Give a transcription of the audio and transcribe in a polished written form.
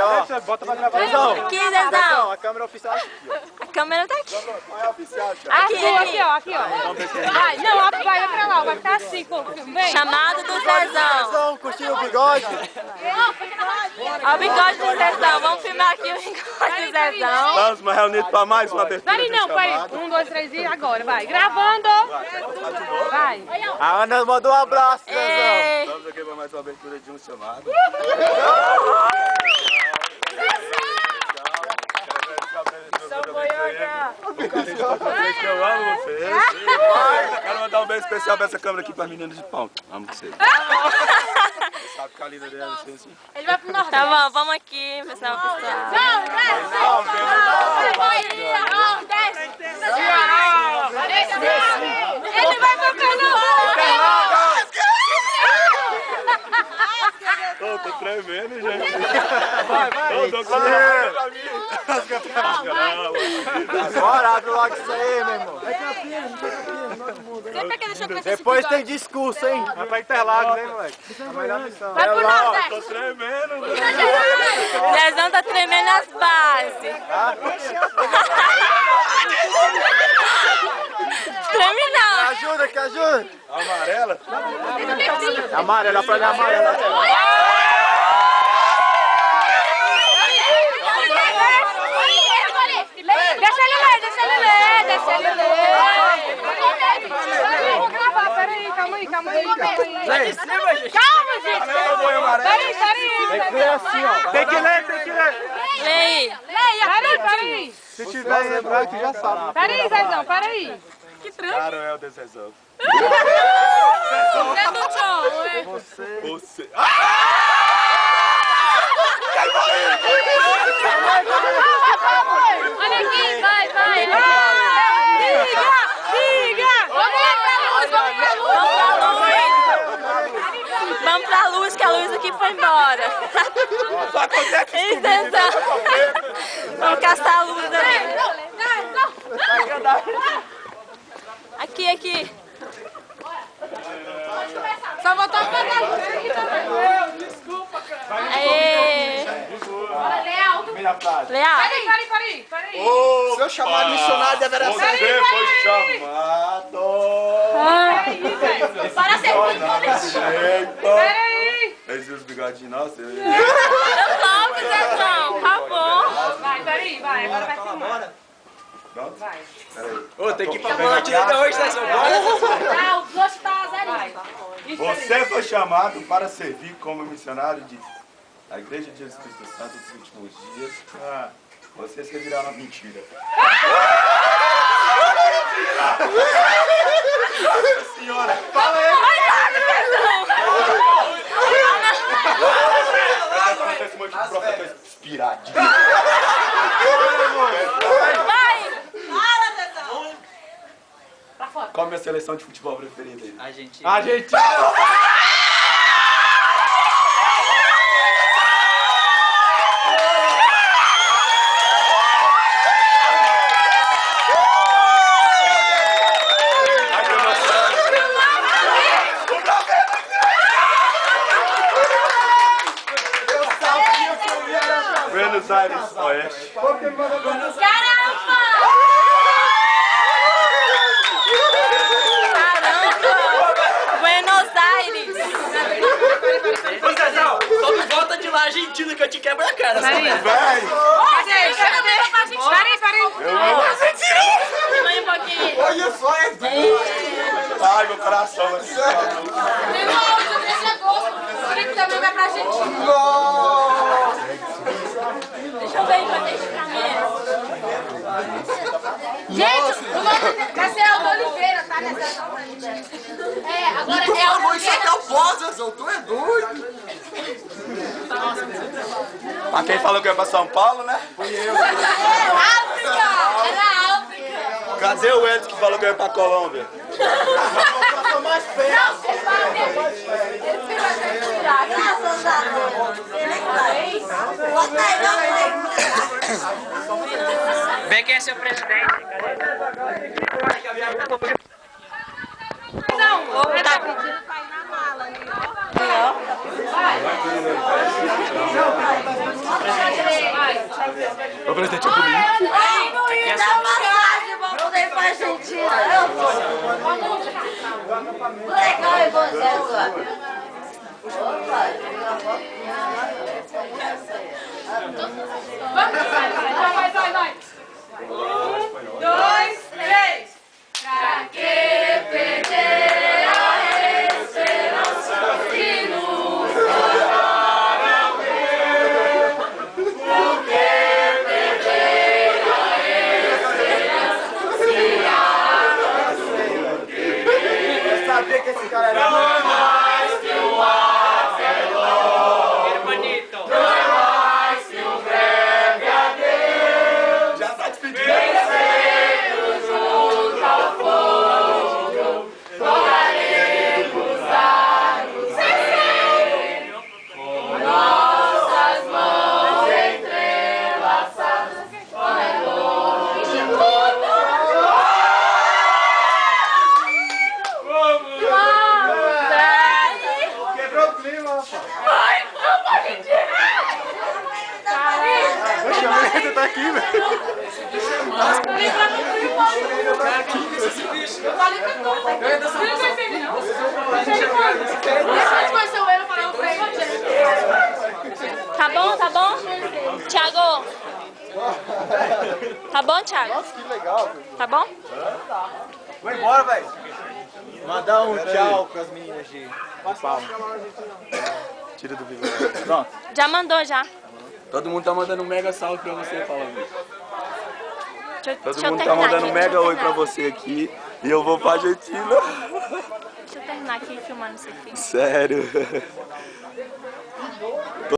ó. Bota pra gravar. Aqui, Zezão. A câmera oficial aqui, ó. A câmera tá aqui. Não é oficial, Aqui, Aqui, ó. Vai, não, vai pra lá, vai ficar assim, vem. Chamado do Zezão. Zezão, curtiu o bigode? Ó o bigode do Zezão. Vamos filmar aqui o bigode do Zezão. Estamos reunidos para mais uma abertura. Peraí, não, peraí. 1, 2, 3 e agora, vai. Gravando. Vai. A Ana mandou um abraço, Zezão. Ei. Estamos aqui para mais uma abertura de um chamado. Eu amo vocês. Quero mandar um beijo especial pra essa câmera aqui para as meninas de pau. Amo vocês. Sabe que a linda dela assim. Ele vai pro norte. Tá bom, vamos aqui, pessoal. Ele vai pro canal. Tô tremendo, gente. Vai. Bora, abre logo isso aí, meu irmão. Depois tem discurso, hein? Vai pra Interlagos, hein, moleque? A melhor missão. Vai pro Nordeste. Tô tremendo. Zezão tá tremendo as bases. Treme não. Ajuda, que ajuda. Amarela? Deixa Amarela, pra mim amarela. ele ler. Vou gravar, peraí, calma aí. Calma, gente. Peraí. Tem que ler assim, ó. Tem que ler. Leia. Peraí. Se tiver lembrar que já sabe. Peraí, Zezão, peraí. Claro, é o decisão. Você. Olha aqui, vai. Siga. Vamos pra luz, que a luz aqui foi embora. Só acontece Ei, Zezão. Vamos caçar a luz ali. Aqui. Só botar pra cá. Aê. Minha frase. Leal. Peraí. Seu chamado missionário deverá ser. Você foi chamado. Para ser Peraí. Eles os bigodinhos, nossa. Logo, Zezão. Acabou. Vai. Agora vai filmar. Pronto? Vai. Ô, tem que ir pra partida hoje, Zezão. Os dois tá zerinho. Você foi chamado para servir como missionário da Igreja de Jesus Cristo Santo dos últimos dias. Você servirá na mentira. Nossa senhora! Fala aí! Acontece um monte de profeta inspiradinho. Vai. Qual a minha seleção de futebol preferida aí? Argentina. Buenos Aires Oeste. Caramba! Buenos Aires. Ô Zezão, só não volta de lá Argentina que eu te quebro a cara. Peraí. Véi! Peraí. Põe um pouquinho. Olha só, é doido! Ai, meu coração vai se Também vai pra Argentina. Deixa eu ver enquanto deixa pra mim. Gente, o nome vai ser Aldo Oliveira, tá? Agora é Aldo Oliveira. Zezão, tu é doido! Pra quem falou que ia pra São Paulo, né? Fui eu. África! Era África! Cadê o Edson que falou que ia pra Colômbia? Eu mais perto. Ele vai tirar. Graças a Deus. Vem quem é seu presidente. Não, Tá pedindo pra ir na mala ali, ó. O presente é pra mim. Aí no Rio da massagem, vou poder pra Argentina. Legal, e você, Vai. 1, 2, 3. Pra que perder a esperança que nos tornaram ver? Por que perder a esperança se há Eu sabia que esse cara era mais que um aviador, hermanito. Não mais que um breve adeus. Já tá despedindo. Venceremos junto ao fogo, voaremos largos sereno, com nossas mãos entrelaçadas, corredores de tudo. Quebrou o clima, rapaz. Ai, vamos, Argentina! Poxa, mas você tá aqui, velho. Tá bom? Thiago? Tá bom, Thiago? Nossa, que legal, velho. Tá bom? Vou embora, velho. Mandar um tchau pras meninas de Palma. Tira do vídeo. Pronto. Já mandou, já. Todo mundo tá mandando um mega salve pra você, falando. Deixa Todo eu mundo tá terminar mandando aqui, um deixa mega eu oi pra terminar. você aqui. E eu vou pra Argentina. Deixa eu terminar aqui filmando isso aqui. Sério.